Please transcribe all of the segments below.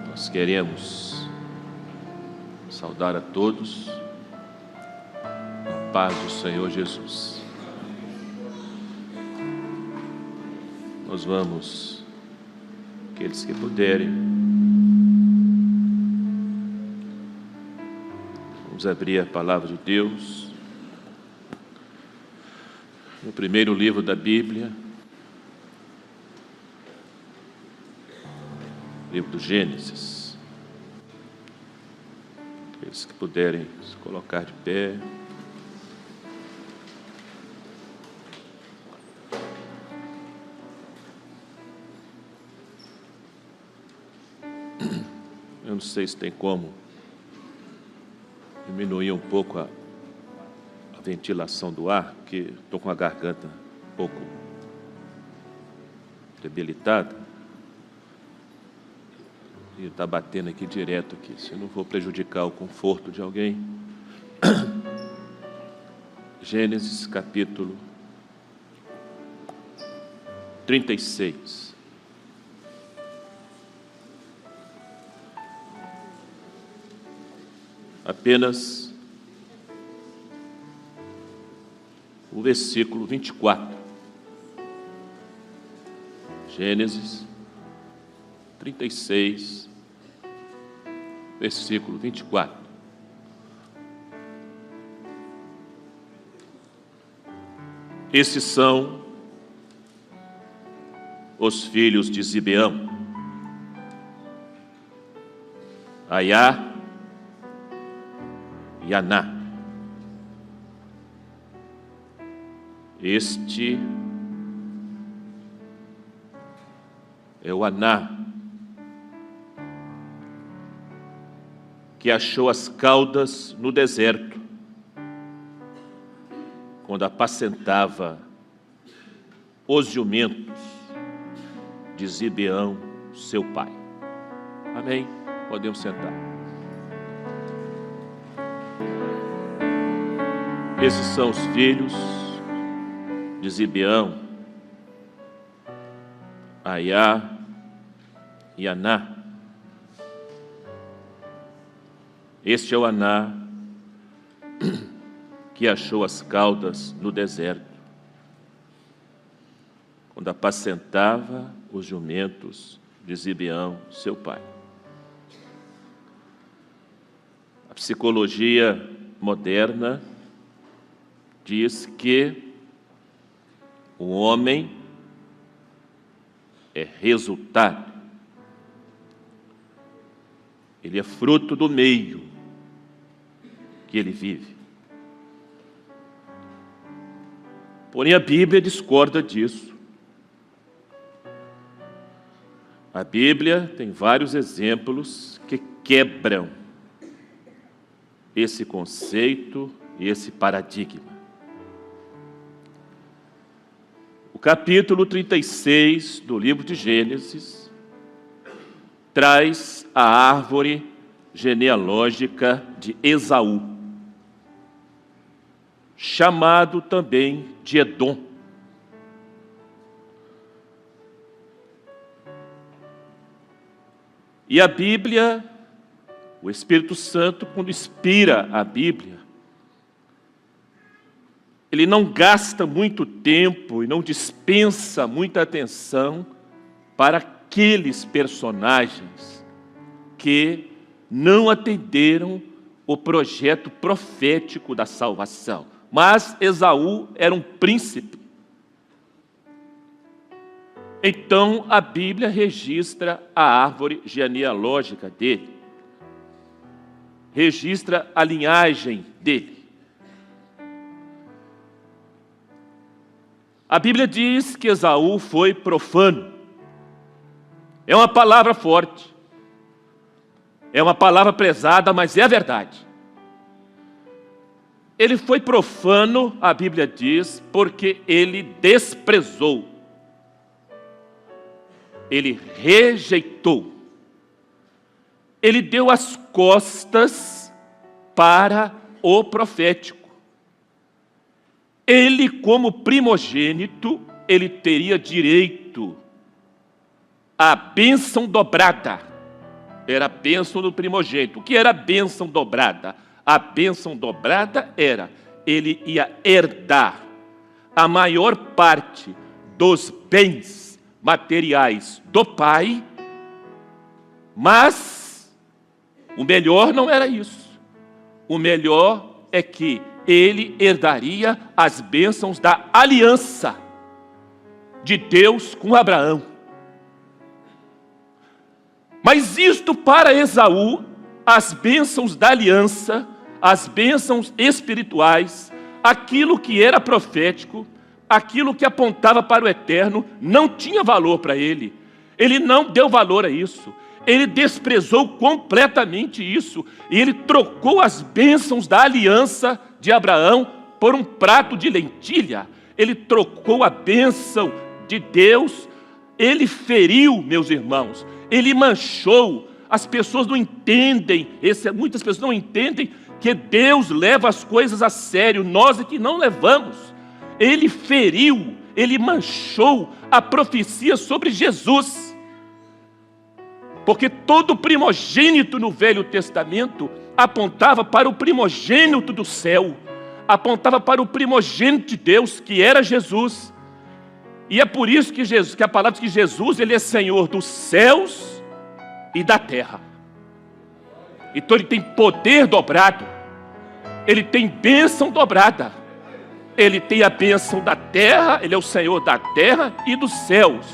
Nós queremos saudar a todos a paz do Senhor Jesus. Nós vamos, aqueles que puderem, vamos abrir a palavra de Deus no primeiro livro da Bíblia, livro do Gênesis. Aqueles que puderem se colocar de pé. Eu não sei se tem como diminuir um pouco a ventilação do ar, porque estou com a garganta um pouco debilitada. E está batendo aqui direto aqui, se eu não vou prejudicar o conforto de alguém. Gênesis capítulo 36. Apenas o versículo 24. Gênesis 36, versículo 24. Esses são os filhos de Zibeão: Aiá e Aná. Este é o Aná, que achou as caudas no deserto, quando apacentava os jumentos de Zibeão, seu pai. Amém? Podemos sentar. Esses são os filhos de Zibeão, Aiá e Aná. Este é o Aná que achou as caudas no deserto, quando apacentava os jumentos de Zibeão, seu pai. A psicologia moderna diz que o homem é resultado, ele é fruto do meio que ele vive. Porém, a Bíblia discorda disso. A Bíblia tem vários exemplos que quebram esse conceito e esse paradigma. O capítulo 36 do livro de Gênesis traz a árvore genealógica de Esaú, chamado também de Edom. E a Bíblia, o Espírito Santo, quando inspira a Bíblia, ele não gasta muito tempo e não dispensa muita atenção para aqueles personagens que não atenderam o projeto profético da salvação. Mas Esaú era um príncipe. Então a Bíblia registra a árvore genealógica dele, registra a linhagem dele. A Bíblia diz que Esaú foi profano. É uma palavra forte, é uma palavra pesada, mas é a verdade. Ele foi profano, a Bíblia diz, porque ele desprezou, ele rejeitou, ele deu as costas para o profético. Ele, como primogênito, ele teria direito a bênção dobrada. Era a bênção do primogênito. O que era a bênção dobrada? A bênção dobrada era, ele ia herdar a maior parte dos bens materiais do pai, mas o melhor não era isso. O melhor é que ele herdaria as bênçãos da aliança de Deus com Abraão. Mas isto para Esaú, as bênçãos da aliança, as bênçãos espirituais, aquilo que era profético, aquilo que apontava para o eterno, não tinha valor para ele. Ele não deu valor a isso. Ele desprezou completamente isso. E ele trocou as bênçãos da aliança de Abraão por um prato de lentilha. Ele trocou a bênção de Deus. Ele feriu, meus irmãos. Ele manchou. As pessoas não entendem. Muitas pessoas não entendem que Deus leva as coisas a sério. Nós é que não levamos. Ele feriu, ele manchou a profecia sobre Jesus. Porque todo primogênito no Velho Testamento apontava para o primogênito do céu, apontava para o primogênito de Deus, que era Jesus. E é por isso que a palavra diz que Jesus, ele é Senhor dos céus e da terra. Então ele tem poder dobrado, ele tem bênção dobrada. Ele tem a bênção da terra, ele é o Senhor da terra e dos céus.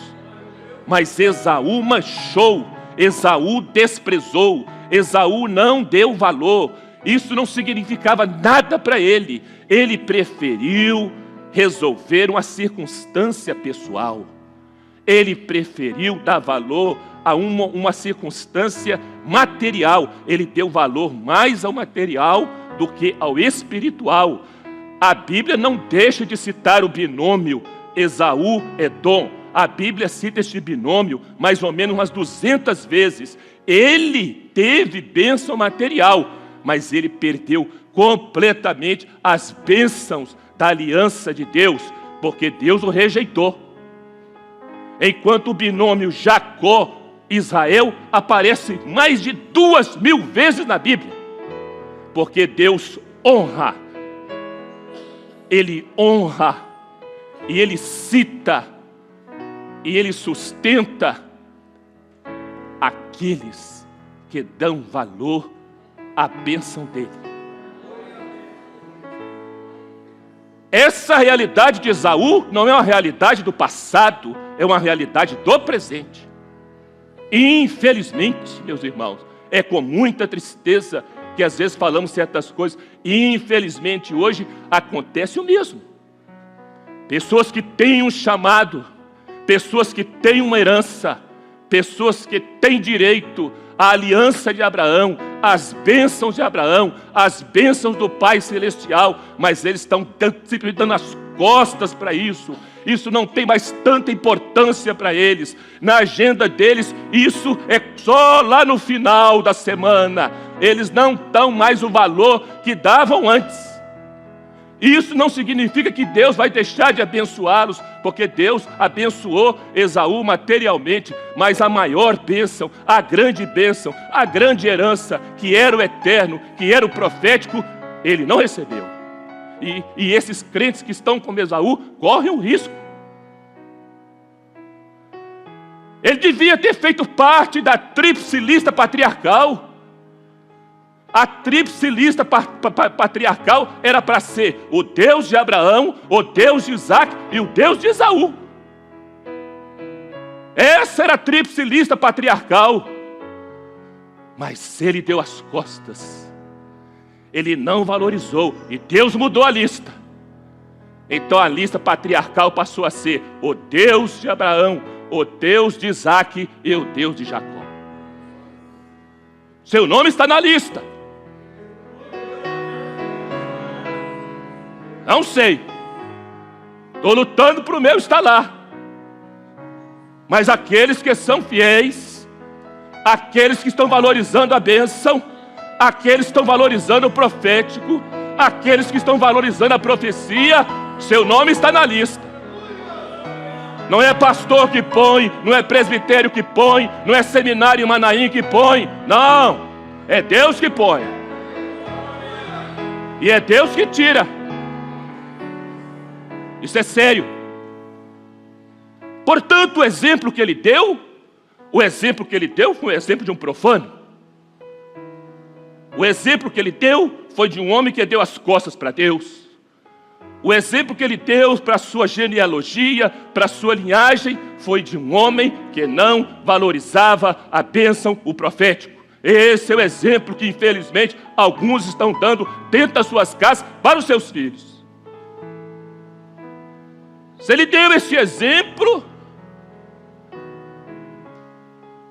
Mas Esaú manchou, Esaú desprezou, Esaú não deu valor. Isso não significava nada para ele. Ele preferiu resolver uma circunstância pessoal. Ele preferiu dar valor a uma circunstância material. Ele deu valor mais ao material do que ao espiritual. A Bíblia não deixa de citar o binômio Esaú-Edom. A Bíblia cita este binômio mais ou menos umas 200 vezes. Ele teve bênção material, mas ele perdeu completamente as bênçãos da aliança de Deus, porque Deus o rejeitou. Enquanto o binômio Jacó-Israel aparece mais de 2000 vezes na Bíblia, porque Deus honra. Ele honra, e ele cita, e ele sustenta aqueles que dão valor à bênção dele. Essa realidade de Esaú não é uma realidade do passado, é uma realidade do presente. E infelizmente, meus irmãos, é com muita tristeza que às vezes falamos certas coisas, e infelizmente hoje acontece o mesmo. Pessoas que têm um chamado, pessoas que têm uma herança, pessoas que têm direito à aliança de Abraão, às bênçãos de Abraão, às bênçãos do Pai Celestial, mas eles estão sempre dando as costas para isso. Isso não tem mais tanta importância para eles. Na agenda deles, isso é só lá no final da semana. Eles não dão mais o valor que davam antes. Isso não significa que Deus vai deixar de abençoá-los, porque Deus abençoou Esaú materialmente, mas a maior bênção, a grande herança, que era o eterno, que era o profético, ele não recebeu. E esses crentes que estão com Esaú correm o risco. Ele devia ter feito parte da tríplice lista patriarcal. A tríplice lista patriarcal era para ser o Deus de Abraão, o Deus de Isaac e o Deus de Esaú. Essa era a tríplice lista patriarcal. Mas ele deu as costas. Ele não valorizou. E Deus mudou a lista. Então a lista patriarcal passou a ser o Deus de Abraão, o Deus de Isaac e o Deus de Jacó. Seu nome está na lista. Não sei. Estou lutando para o meu estar lá. Mas aqueles que são fiéis, aqueles que estão valorizando a bênção, aqueles que estão valorizando o profético, aqueles que estão valorizando a profecia, seu nome está na lista. Não é pastor que põe, não é presbitério que põe, não é seminário em Manaim que põe. Não, é Deus que põe. E é Deus que tira. Isso é sério. Portanto, o exemplo que ele deu foi o exemplo de um profano. O exemplo que ele deu foi de um homem que deu as costas para Deus. O exemplo que ele deu para a sua genealogia, para a sua linhagem, foi de um homem que não valorizava a bênção, o profético. Esse é o exemplo que, infelizmente, alguns estão dando dentro das suas casas para os seus filhos. Se ele deu esse exemplo,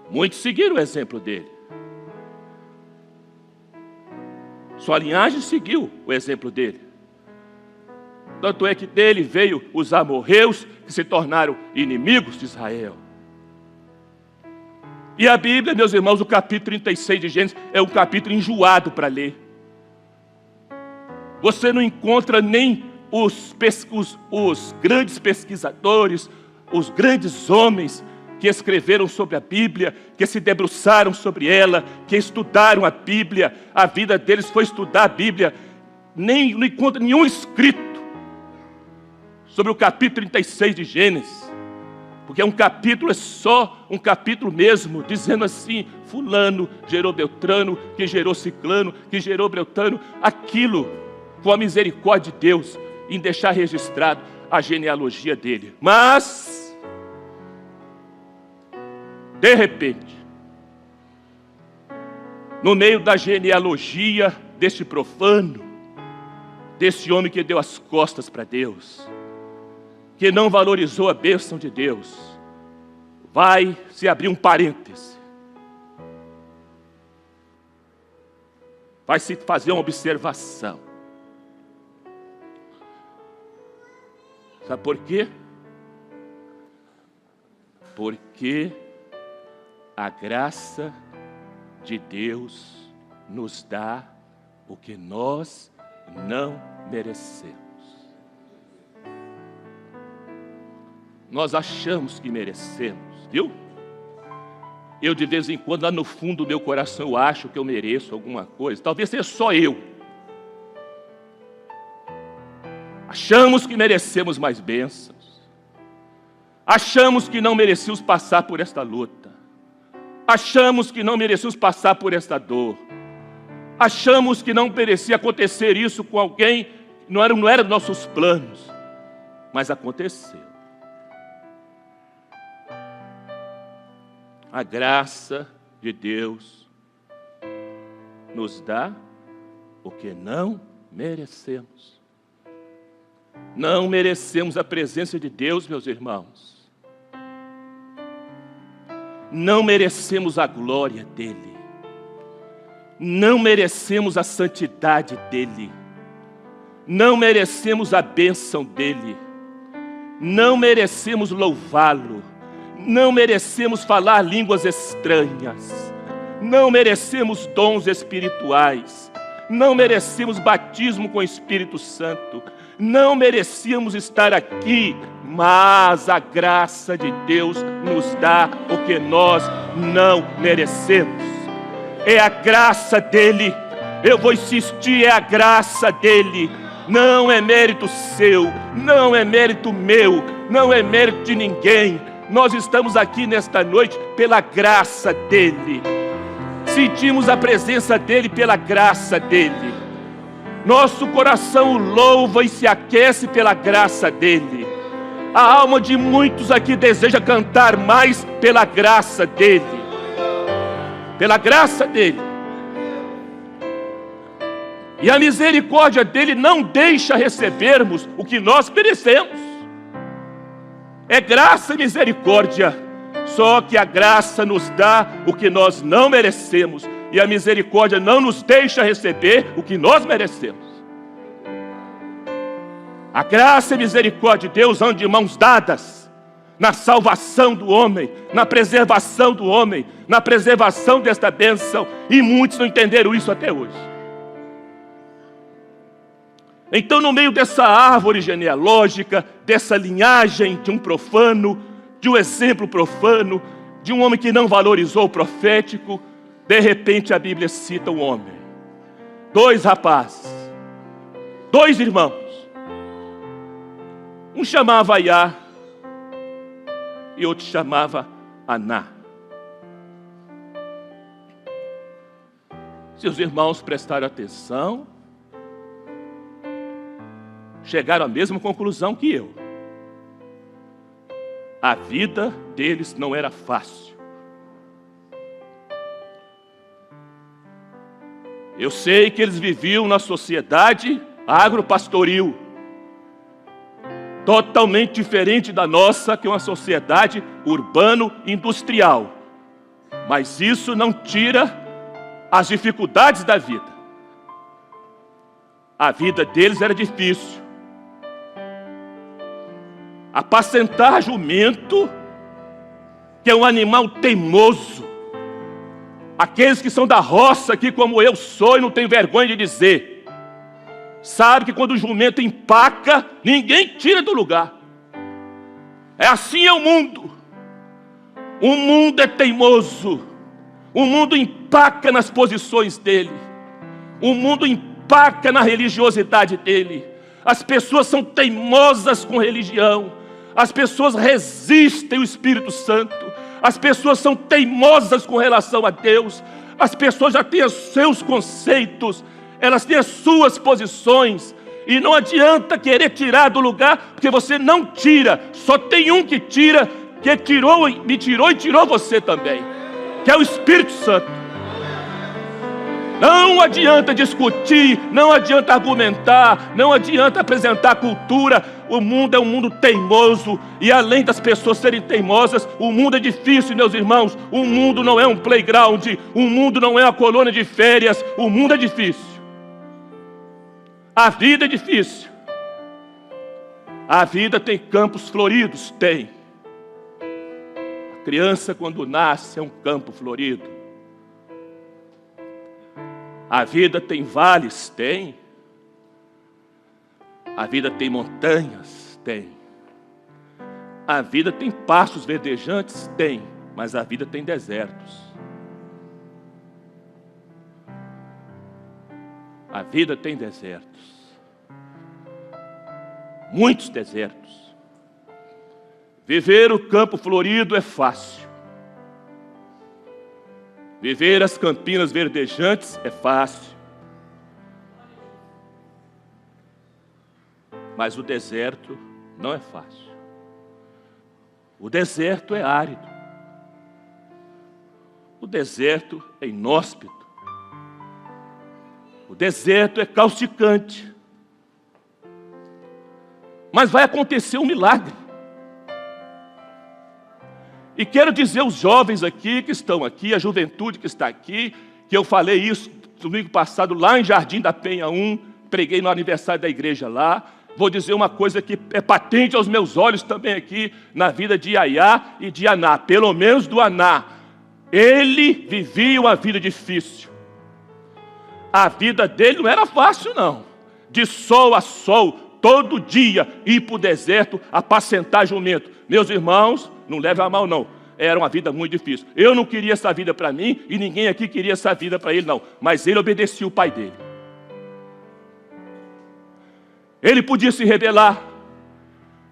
muitos seguiram o exemplo dele. Sua linhagem seguiu o exemplo dele. Tanto é que dele veio os amorreus, que se tornaram inimigos de Israel. E a Bíblia, meus irmãos, o capítulo 36 de Gênesis é um capítulo enjoado para ler. Você não encontra nem os grandes pesquisadores, os grandes homens que escreveram sobre a Bíblia, que se debruçaram sobre ela, que estudaram a Bíblia. A vida deles foi estudar a Bíblia. Não encontra nenhum escrito sobre o capítulo 36 de Gênesis, porque é só um capítulo mesmo, dizendo assim: fulano gerou Beltrano, que gerou Ciclano, que gerou Beltrano. Aquilo com a misericórdia de Deus em deixar registrado a genealogia dele. Mas de repente, no meio da genealogia deste profano, desse homem que deu as costas para Deus, que não valorizou a bênção de Deus, vai se abrir um parêntese. Vai se fazer uma observação. Sabe por quê? Porque a graça de Deus nos dá o que nós não merecemos. Nós achamos que merecemos, viu? Eu de vez em quando, lá no fundo do meu coração, eu acho que eu mereço alguma coisa. Talvez seja só eu. Achamos que merecemos mais bênçãos. Achamos que não merecemos passar por esta luta. Achamos que não merecemos passar por esta dor. Achamos que não merecia acontecer isso com alguém, não era dos nossos planos, mas aconteceu. A graça de Deus nos dá o que não merecemos. Não merecemos a presença de Deus, meus irmãos. Não merecemos a glória dEle. Não merecemos a santidade dEle. Não merecemos a bênção dEle. Não merecemos louvá-lo. Não merecemos falar línguas estranhas. Não merecemos dons espirituais. Não merecemos batismo com o Espírito Santo. Não merecíamos estar aqui, mas a graça de Deus nos dá o que nós não merecemos. É a graça dEle. Eu vou insistir, é a graça dEle. Não é mérito seu, não é mérito meu, não é mérito de ninguém. Nós estamos aqui nesta noite pela graça dEle. Sentimos a presença dEle pela graça dEle. Nosso coração o louva e se aquece pela graça dEle. A alma de muitos aqui deseja cantar mais pela graça dEle. Pela graça dEle. E a misericórdia dEle não deixa recebermos o que nós merecemos. É graça e misericórdia. Só que a graça nos dá o que nós não merecemos. E a misericórdia não nos deixa receber o que nós merecemos. A graça e a misericórdia de Deus andam de mãos dadas na salvação do homem, na preservação do homem, na preservação desta bênção. E muitos não entenderam isso até hoje. Então, no meio dessa árvore genealógica, dessa linhagem de um profano, de um exemplo profano, de um homem que não valorizou o profético. De repente a Bíblia cita um homem, 2 rapazes, 2 irmãos. Um chamava Aiá e outro chamava Aná. Seus irmãos prestaram atenção, chegaram à mesma conclusão que eu. A vida deles não era fácil. Eu sei que eles viviam na sociedade agropastoril, totalmente diferente da nossa, que é uma sociedade urbano-industrial. Mas isso não tira as dificuldades da vida. A vida deles era difícil. Apacentar jumento, que é um animal teimoso. Aqueles que são da roça aqui, como eu sou, e não tenho vergonha de dizer, sabe que quando o jumento empaca, ninguém tira do lugar. É assim é o mundo. O mundo é teimoso. O mundo empaca nas posições dele. O mundo empaca na religiosidade dele. As pessoas são teimosas com religião. As pessoas resistem ao Espírito Santo. As pessoas são teimosas com relação a Deus. As pessoas já têm os seus conceitos. Elas têm as suas posições. E não adianta querer tirar do lugar, porque você não tira. Só tem um que tira, que tirou, me tirou e tirou você também, que é o Espírito Santo. Não adianta discutir, não adianta argumentar, não adianta apresentar cultura. O mundo é um mundo teimoso, e além das pessoas serem teimosas, o mundo é difícil, meus irmãos. O mundo não é um playground, o mundo não é uma colônia de férias, o mundo é difícil. A vida é difícil. A vida tem campos floridos? Tem. A criança, quando nasce, é um campo florido. A vida tem vales? Tem. A vida tem montanhas? Tem. A vida tem pastos verdejantes? Tem. Mas a vida tem desertos. A vida tem desertos. Muitos desertos. Viver o campo florido é fácil. Viver as campinas verdejantes é fácil. Mas o deserto não é fácil. O deserto é árido. O deserto é inóspito. O deserto é causticante. Mas vai acontecer um milagre. E quero dizer aos jovens aqui que estão aqui, a juventude que está aqui, que eu falei isso domingo passado lá em Jardim da Penha 1, preguei no aniversário da igreja lá. Vou dizer uma coisa que é patente aos meus olhos também aqui na vida de Aiá e de Aná, pelo menos do Aná. Ele vivia uma vida difícil. A vida dele não era fácil, não. De sol a sol, todo dia, ir para o deserto, apacentar jumento. Meus irmãos, não leve a mal, não. Era uma vida muito difícil. Eu não queria essa vida para mim, e ninguém aqui queria essa vida para ele, não. Mas ele obedecia o pai dele. Ele podia se rebelar.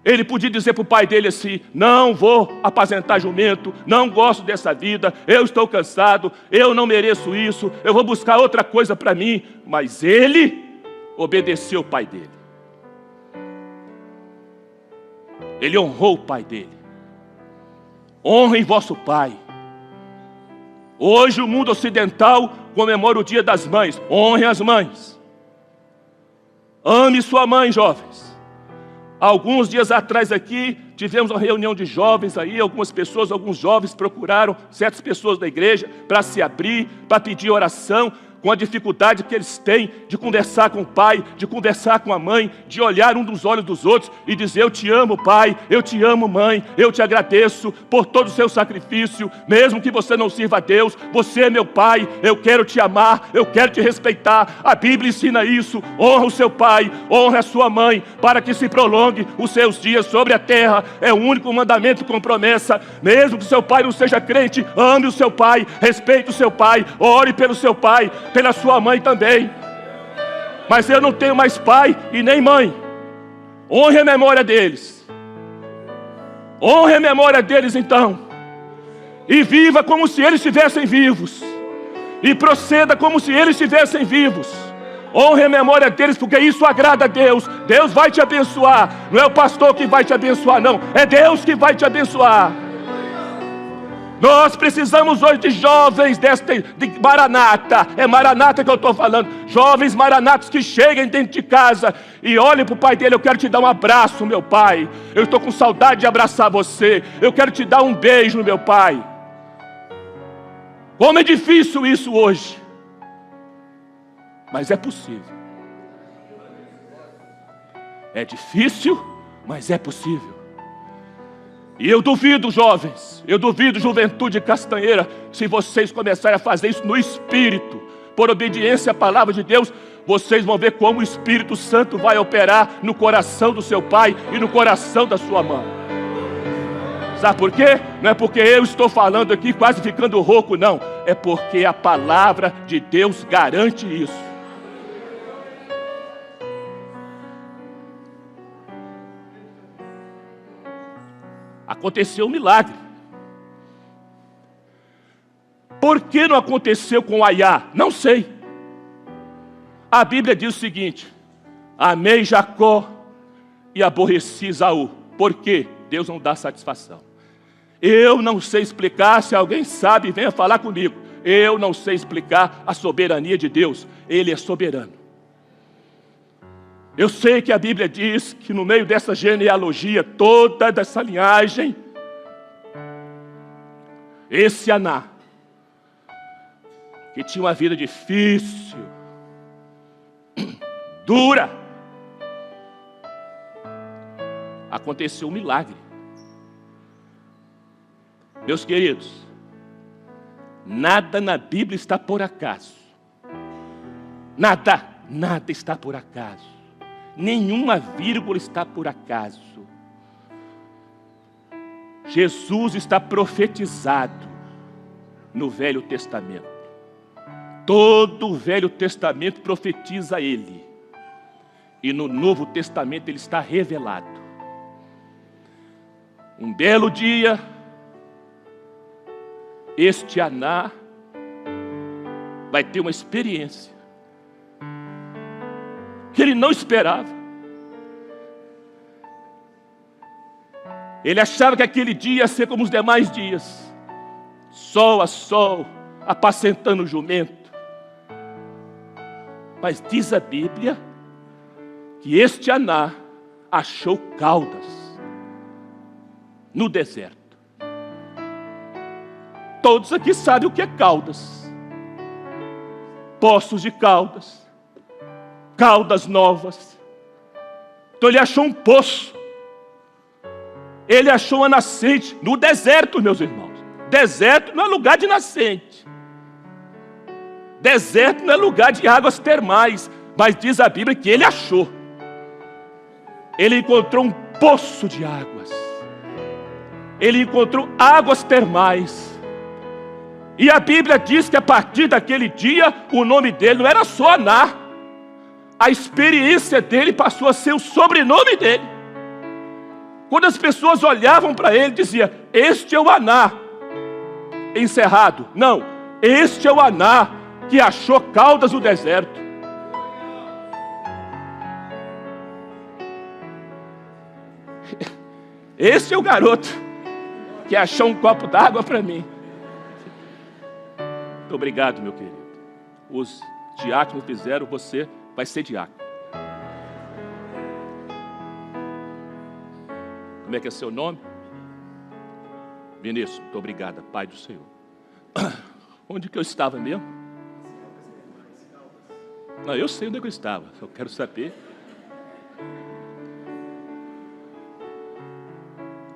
Ele podia dizer para o pai dele assim: não vou apacentar jumento, não gosto dessa vida, eu estou cansado, eu não mereço isso, eu vou buscar outra coisa para mim. Mas ele obedeceu o pai dele. Ele honrou o pai dele. Honrem vosso pai. Hoje o mundo ocidental comemora o Dia das Mães. Honrem as mães. Ame sua mãe, jovens. Alguns dias atrás aqui, tivemos uma reunião de jovens aí, algumas pessoas, alguns jovens procuraram certas pessoas da igreja para se abrir, para pedir oração, com a dificuldade que eles têm de conversar com o pai, de conversar com a mãe, de olhar um dos olhos dos outros e dizer: eu te amo, pai, eu te amo, mãe, eu te agradeço por todo o seu sacrifício, mesmo que você não sirva a Deus, você é meu pai, eu quero te amar, eu quero te respeitar. A Bíblia ensina isso. Honra o seu pai, honra a sua mãe, para que se prolongue os seus dias sobre a terra. é o único mandamento com promessa. Mesmo que seu pai não seja crente, ame o seu pai, respeite o seu pai, ore pelo seu pai, pela sua mãe também. Mas eu não tenho mais pai e nem mãe. Honre a memória deles. Honre a memória deles então. E viva como se eles estivessem vivos. E proceda como se eles estivessem vivos. Honre a memória deles, porque isso agrada a Deus. Deus vai te abençoar. Não é o pastor que vai te abençoar, não. É Deus que vai te abençoar. Nós precisamos hoje de jovens de Maranata. É Maranata que eu estou falando. Jovens maranatos que cheguem dentro de casa e olhem para o pai dele. Eu quero te dar um abraço, meu pai. Eu estou com saudade de abraçar você. Eu quero te dar um beijo, meu pai. Como é difícil isso hoje. Mas é possível. É difícil, mas é possível. E eu duvido, jovens, eu duvido, juventude castanheira, se vocês começarem a fazer isso no Espírito, por obediência à palavra de Deus, vocês vão ver como o Espírito Santo vai operar no coração do seu pai e no coração da sua mãe. Sabe por quê? Não é porque eu estou falando aqui quase ficando rouco, não. É porque a palavra de Deus garante isso. Aconteceu um milagre. Por que não aconteceu com Aiá? Não sei. A Bíblia diz o seguinte: amei Jacó e aborreci Esaú. Por quê? Deus não dá satisfação. Eu não sei explicar. Se alguém sabe, venha falar comigo. Eu não sei explicar a soberania de Deus. Ele é soberano. Eu sei que a Bíblia diz que no meio dessa genealogia, toda dessa linhagem, esse Aná, que tinha uma vida difícil, dura, aconteceu um milagre. Meus queridos, nada na Bíblia está por acaso. Nada está por acaso. Nenhuma vírgula está por acaso. Jesus está profetizado no Velho Testamento. Todo o Velho Testamento profetiza Ele. E no Novo Testamento Ele está revelado. Um belo dia, este Aná vai ter uma experiência que ele não esperava. Ele achava que aquele dia ia ser como os demais dias, sol a sol, apacentando o jumento. Mas diz a Bíblia que este Aná achou caudas no deserto. Todos aqui sabem o que é caudas. Poços de caudas, caudas novas. Então ele achou um poço. Ele achou uma nascente no deserto, meus irmãos. Deserto não é lugar de nascente. Deserto não é lugar de águas termais. Mas diz a Bíblia que ele achou. Ele encontrou um poço de águas. Ele encontrou águas termais. E a Bíblia diz que a partir daquele dia, o nome dele não era só Aná. A experiência dele passou a ser o sobrenome dele. Quando as pessoas olhavam para ele, diziam: este é o Aná encerrado. Não, este é o Aná que achou caudas no deserto. Este é o garoto que achou um copo d'água para mim. Muito obrigado, meu querido. Os diáconos fizeram, você vai ser diácono. Como é que é seu nome? Vinícius, muito obrigado, Pai do Senhor. Onde que eu estava mesmo? Não, eu sei onde eu estava, eu quero saber.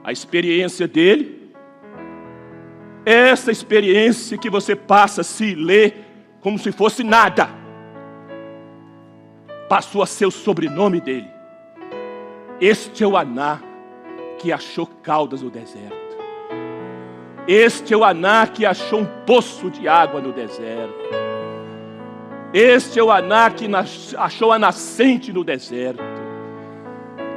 A experiência dele, essa experiência que você passa a se ler como se fosse nada, passou a ser o sobrenome dele. Este é o Aná que achou caudas no deserto. Este é o Aná que achou um poço de água no deserto. Este é o Aná que achou a nascente no deserto.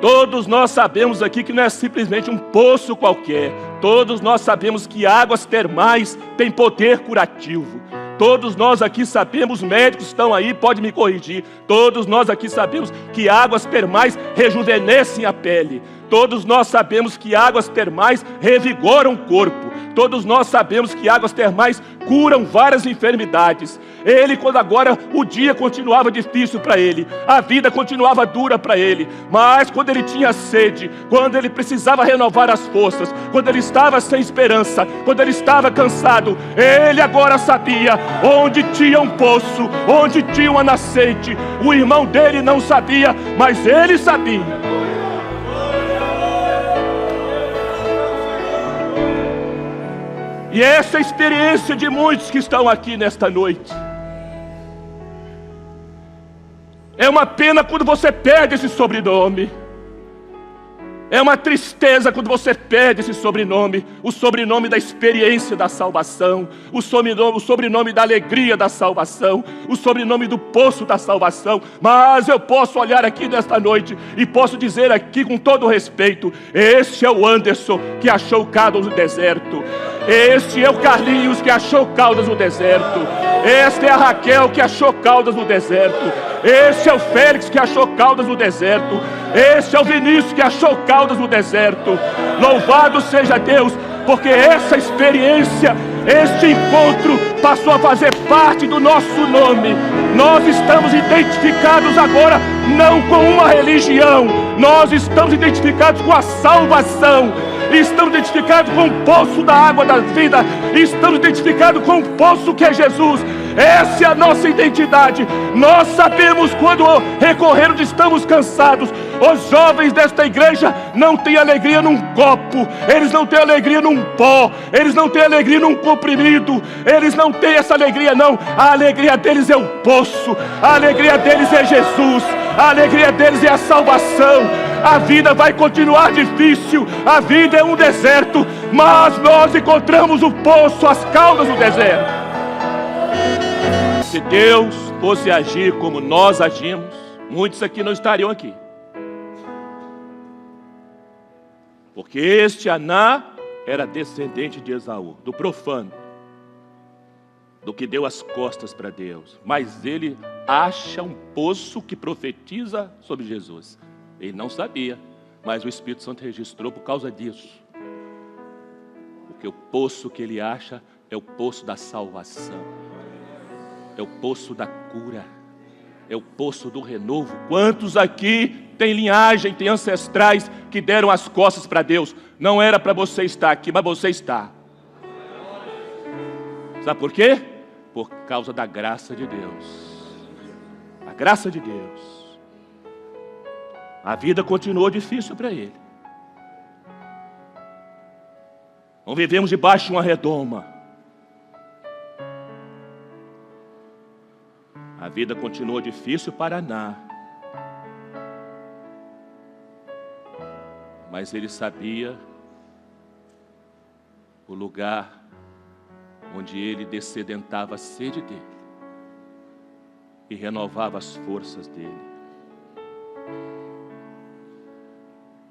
Todos nós sabemos aqui que não é simplesmente um poço qualquer. Todos nós sabemos que águas termais têm poder curativo. Todos nós aqui sabemos, médicos estão aí, pode me corrigir. Todos nós aqui sabemos que águas termais rejuvenescem a pele. Todos nós sabemos que águas termais revigoram o corpo. Todos nós sabemos que águas termais curam várias enfermidades. Ele, quando agora o dia continuava difícil para ele, a vida continuava dura para ele, mas quando ele tinha sede, quando ele precisava renovar as forças, quando ele estava sem esperança, quando ele estava cansado, ele agora sabia onde tinha um poço, onde tinha uma nascente. O irmão dele não sabia, mas ele sabia. E essa é a experiência de muitos que estão aqui nesta noite. É uma pena quando você perde esse sobrenome. É uma tristeza quando você perde esse sobrenome. O sobrenome da experiência da salvação. O sobrenome da alegria da salvação. O sobrenome do poço da salvação. Mas eu posso olhar aqui nesta noite e posso dizer aqui com todo respeito: este é o Anderson que achou caudas no deserto. Este é o Carlinhos que achou caudas no deserto. Esta é a Raquel que achou caudas no deserto. Este é o Félix que achou caudas no deserto. Este é o Vinícius que achou caudas no deserto. Louvado seja Deus, porque essa experiência, este encontro passou a fazer parte do nosso nome. Nós estamos identificados agora não com uma religião, nós estamos identificados com a salvação. Estamos identificados com o poço da água da vida. Estamos identificados com o poço que é Jesus. Essa é a nossa identidade. Nós sabemos quando recorrer onde estamos cansados. Os jovens desta igreja não têm alegria num copo. Eles não têm alegria num pó. Eles não têm alegria num comprimido. Eles não têm essa alegria não. A alegria deles é o poço. A alegria deles é Jesus. A alegria deles é a salvação. A vida vai continuar difícil, a vida é um deserto, mas nós encontramos o poço, as caudas do deserto. Se Deus fosse agir como nós agimos, muitos aqui não estariam aqui. Porque este Aná era descendente de Esaú, do profano, do que deu as costas para Deus. Mas ele acha um poço que profetiza sobre Jesus. Ele não sabia, mas o Espírito Santo registrou por causa disso. Porque o poço que ele acha é o poço da salvação, é o poço da cura, é o poço do renovo. Quantos aqui têm linhagem, têm ancestrais que deram as costas para Deus? Não era para você estar aqui, mas você está. Sabe por quê? Por causa da graça de Deus. A graça de Deus. A vida continuou difícil para ele. Não vivemos debaixo de uma redoma. A vida continuou difícil para Aná. Mas ele sabia o lugar onde ele descedentava a sede dele e renovava as forças dele.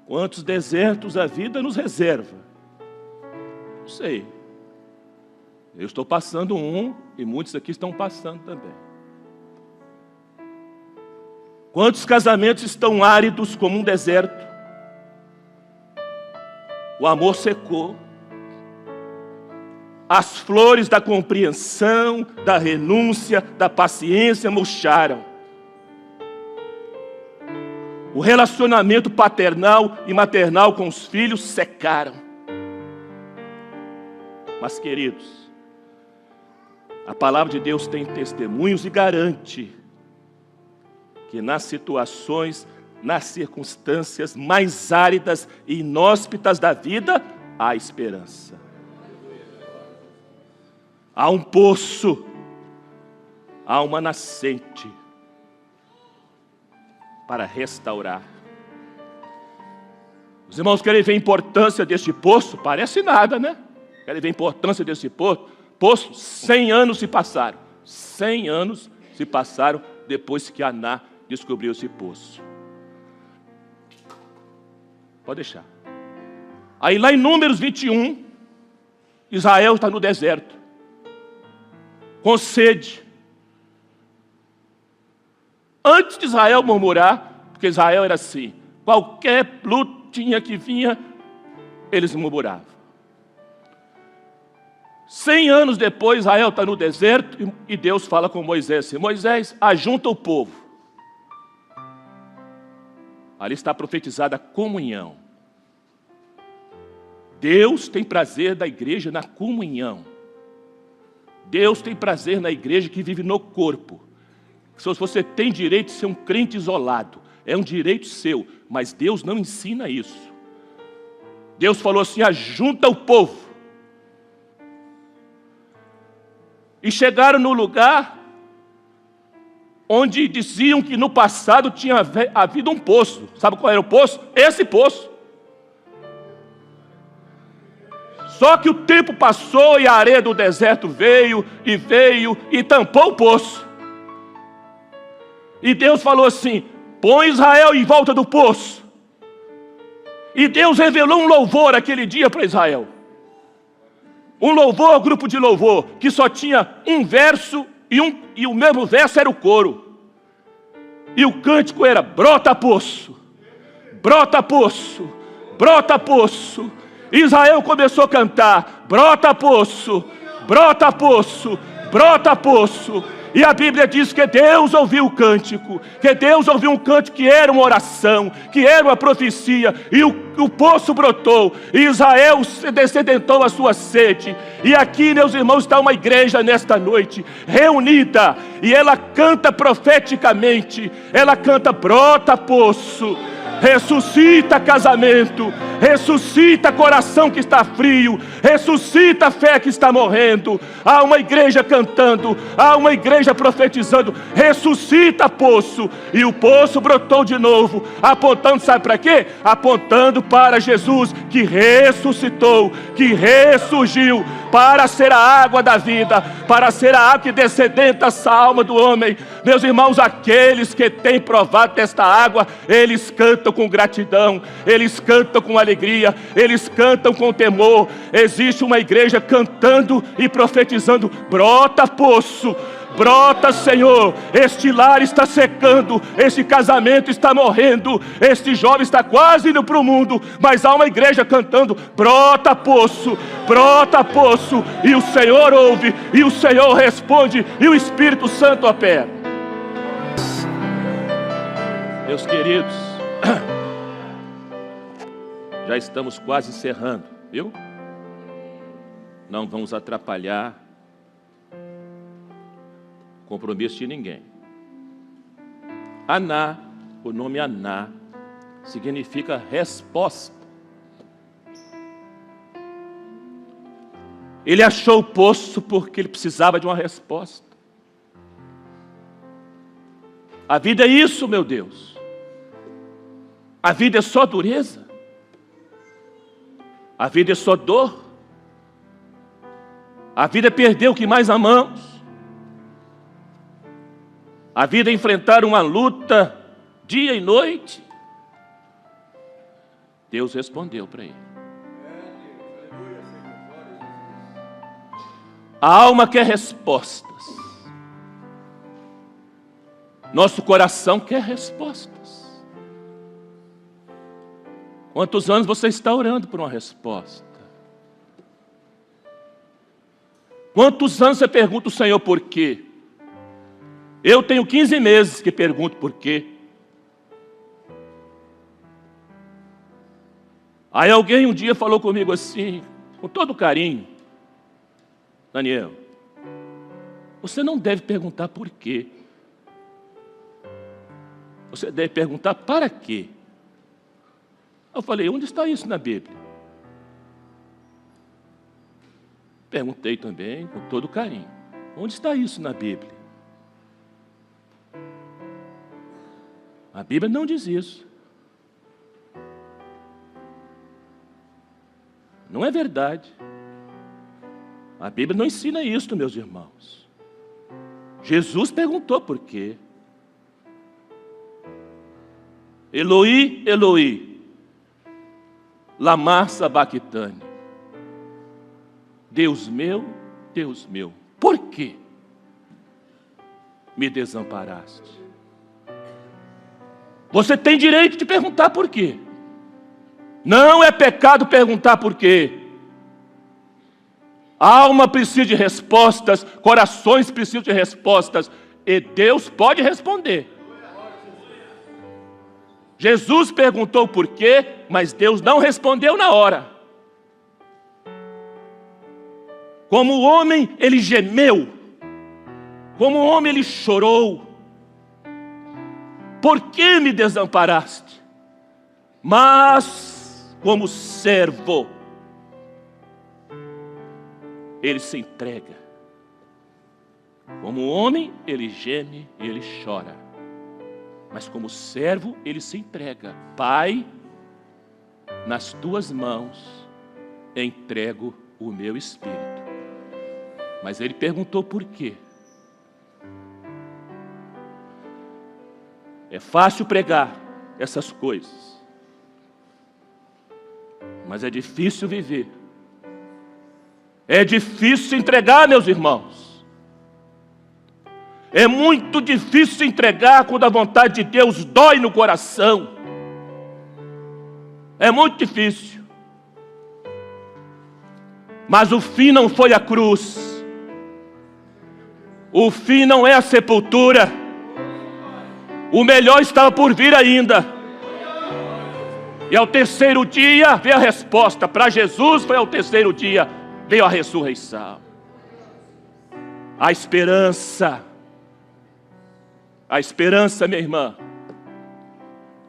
Quantos desertos a vida nos reserva? Não sei. Eu estou passando um e muitos aqui estão passando também. Quantos casamentos estão áridos como um deserto? O amor secou. As flores da compreensão, da renúncia, da paciência murcharam. O relacionamento paternal e maternal com os filhos secaram. Mas, queridos, a palavra de Deus tem testemunhos e garante que nas situações, nas circunstâncias mais áridas e inóspitas da vida, há esperança. Há um poço, há uma nascente para restaurar. Os irmãos querem ver a importância deste poço? Parece nada, né? Querem ver a importância desse poço? 100 anos se passaram. 100 anos se passaram depois que Aná descobriu esse poço. Pode deixar. Aí lá em Números 21, Israel está no deserto, com sede. Antes de Israel murmurar, porque Israel era assim, qualquer lutinha que vinha, eles murmuravam. 100 anos depois, Israel está no deserto e Deus fala com Moisés assim: Moisés, ajunta o povo. Ali está profetizada a comunhão. Deus tem prazer da igreja na comunhão. Deus tem prazer na igreja que vive no corpo. Se você tem direito de ser um crente isolado, é um direito seu, mas Deus não ensina isso. Deus falou assim: ajunta o povo. E chegaram no lugar onde diziam que no passado tinha havido um poço. Sabe qual era o poço? Esse poço. Só que o tempo passou e a areia do deserto veio e tampou o poço. E Deus falou assim: põe Israel em volta do poço. E Deus revelou um louvor aquele dia para Israel. Um louvor, grupo de louvor, que só tinha um verso e o mesmo verso era o coro. E o cântico era: brota poço, brota poço, brota poço. Israel começou a cantar: brota poço, brota poço, brota poço. E a Bíblia diz que Deus ouviu o cântico, que Deus ouviu um cântico que era uma oração, que era uma profecia, e o poço brotou, e Israel se descedentou a sua sede. E aqui, meus irmãos, está uma igreja nesta noite, reunida, e ela canta profeticamente, ela canta: brota poço, ressuscita casamento, ressuscita coração que está frio, ressuscita fé que está morrendo. Há uma igreja cantando, há uma igreja profetizando: ressuscita poço. E o poço brotou de novo, apontando, sabe para quê? Apontando para Jesus, que ressuscitou, que ressurgiu, para ser a água da vida, para ser a água que descedenta essa alma do homem. Meus irmãos, aqueles que têm provado desta água, eles cantam com gratidão, eles cantam com alegria, eles cantam com temor. Existe uma igreja cantando e profetizando: brota poço, brota, Senhor. Este lar está secando, este casamento está morrendo, este jovem está quase indo para o mundo, mas há uma igreja cantando: brota poço, brota poço. E o Senhor ouve, e o Senhor responde, e o Espírito Santo opera. Meus queridos, já estamos quase encerrando, viu? Não vamos atrapalhar o compromisso de ninguém. Aná, o nome Aná, significa resposta. Ele achou o poço porque ele precisava de uma resposta. A vida é isso, meu Deus. A vida é só dureza. A vida é só dor. A vida é perder o que mais amamos. A vida é enfrentar uma luta dia e noite. Deus respondeu para ele. A alma quer respostas. Nosso coração quer respostas. Quantos anos você está orando por uma resposta? Quantos anos você pergunta ao Senhor por quê? Eu tenho 15 meses que pergunto por quê. Aí alguém um dia falou comigo assim, com todo carinho: Daniel, você não deve perguntar por quê. Você deve perguntar para quê. Eu falei: onde está isso na Bíblia? Perguntei também com todo carinho: onde está isso na Bíblia? A Bíblia não diz isso. Não é verdade. A Bíblia não ensina isso, meus irmãos. Jesus perguntou por quê. Eloi, Eloi, lama sabachthani. Deus meu, por que me desamparaste? Você tem direito de perguntar por quê. Não é pecado perguntar por quê. A alma precisa de respostas, corações precisam de respostas, e Deus pode responder. Jesus perguntou por quê, mas Deus não respondeu na hora. Como o homem, ele gemeu. Como o homem, ele chorou. Por que me desamparaste? Mas, como servo, ele se entrega. Como homem, ele geme e ele chora. Mas como servo, ele se entrega. Pai, nas tuas mãos entrego o meu espírito. Mas ele perguntou por quê. É fácil pregar essas coisas, mas é difícil viver. É difícil se entregar, meus irmãos. É muito difícil se entregar quando a vontade de Deus dói no coração. É muito difícil. Mas o fim não foi a cruz. O fim não é a sepultura. O melhor estava por vir ainda. E ao terceiro dia veio a resposta. Para Jesus foi ao terceiro dia, veio a ressurreição. A esperança. A esperança, minha irmã.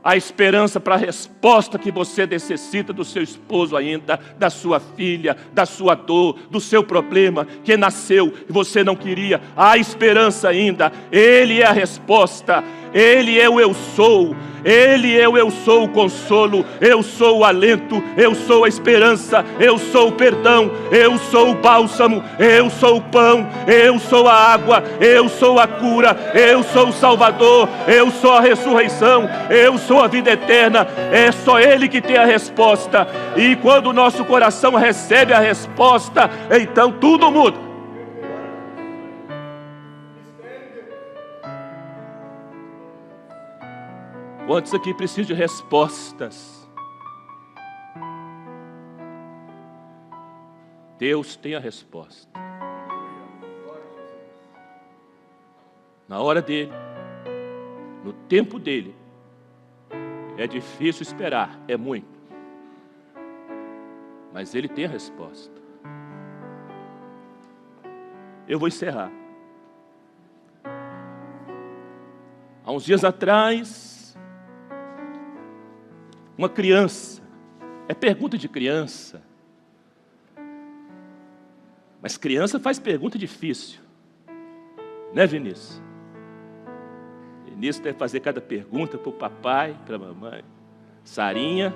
A esperança para a resposta que você necessita do seu esposo ainda, da sua filha, da sua dor, do seu problema que nasceu e você não queria. Há esperança ainda. Ele é a resposta. Ele é o eu sou. Ele é o eu sou o consolo. Eu sou o alento. Eu sou a esperança. Eu sou o perdão. Eu sou o bálsamo. Eu sou o pão. Eu sou a água. Eu sou a cura. Eu sou o Salvador. Eu sou a ressurreição. Eu sou a vida eterna. É só Ele que tem a resposta. E quando o nosso coração recebe a resposta, então tudo muda. Quantos aqui precisam de respostas? Deus tem a resposta. Na hora dele, no tempo dele. É difícil esperar, é muito. Mas ele tem a resposta. Eu vou encerrar. Há uns dias atrás, uma criança, é pergunta de criança, mas criança faz pergunta difícil, né, Vinícius? Vinícius deve fazer cada pergunta para o papai, para a mamãe. Sarinha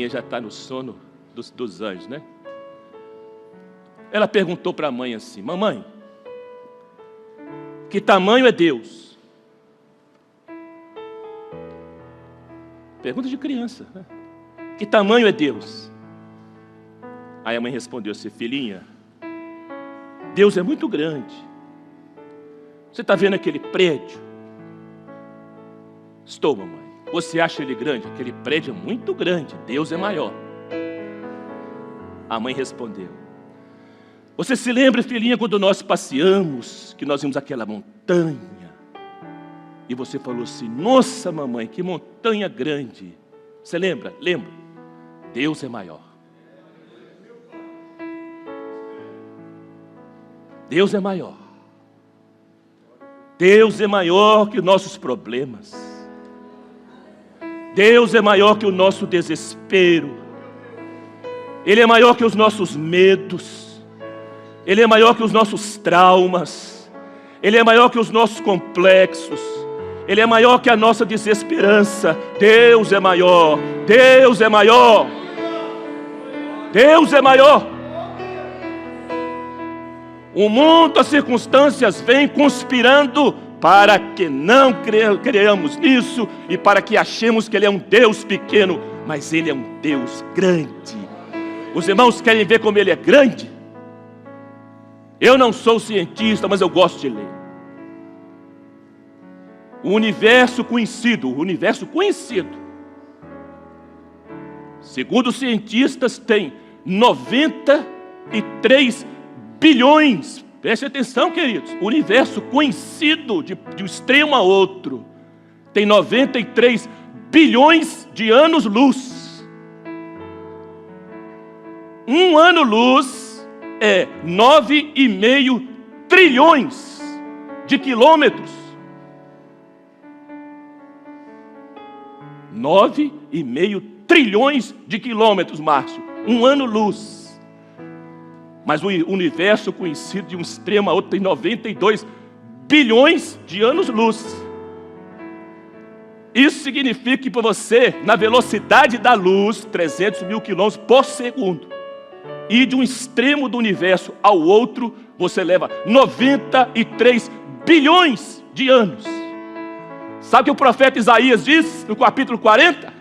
já está no sono dos anjos, né? Ela perguntou para a mãe assim: mamãe, que tamanho é Deus? Pergunta de criança, né? Que tamanho é Deus? Aí a mãe respondeu assim: filhinha, Deus é muito grande. Você está vendo aquele prédio? Estou, mamãe. Você acha ele grande? Aquele prédio é muito grande. Deus é maior. A mãe respondeu: você se lembra, filhinha, quando nós passeamos, que nós vimos aquela montanha? E você falou assim: nossa, mamãe, que montanha grande. Você lembra? Lembra. Deus é maior. Deus é maior. Deus é maior que nossos problemas. Deus é maior que o nosso desespero. Ele é maior que os nossos medos. Ele é maior que os nossos traumas. Ele é maior que os nossos complexos. Ele é maior que a nossa desesperança. Deus é maior. Deus é maior. Deus é maior. O mundo, as circunstâncias vêm conspirando para que não creiamos nisso e para que achemos que Ele é um Deus pequeno, mas Ele é um Deus grande. Os irmãos querem ver como Ele é grande? Eu não sou cientista, mas eu gosto de ler. O universo conhecido, segundo os cientistas, tem 93 bilhões. Preste atenção, queridos. O universo conhecido de um extremo a outro tem 93 bilhões de anos-luz. Um ano-luz é 9,5 trilhões de quilômetros. 9,5 trilhões de quilômetros, Márcio. Um ano-luz. Mas o universo conhecido de um extremo a outro tem 92 bilhões de anos-luz. Isso significa que para você, na velocidade da luz, 300 mil quilômetros por segundo, e de um extremo do universo ao outro, você leva 93 bilhões de anos. Sabe o que o profeta Isaías diz no capítulo 40?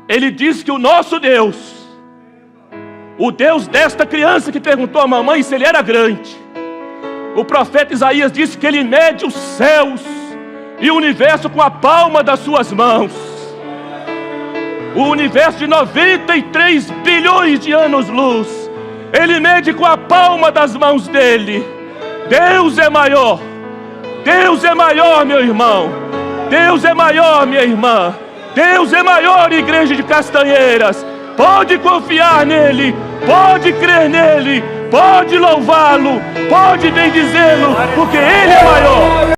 Ele diz que o nosso Deus, o Deus desta criança que perguntou à mamãe se ele era grande, o profeta Isaías disse que ele mede os céus e o universo com a palma das suas mãos. O universo de 93 bilhões de anos-luz, ele mede com a palma das mãos dele. Deus é maior. Deus é maior, meu irmão. Deus é maior, minha irmã. Deus é maior, igreja de Castanheiras. Pode confiar nele, pode crer nele, pode louvá-lo, pode bendizê-lo, porque ele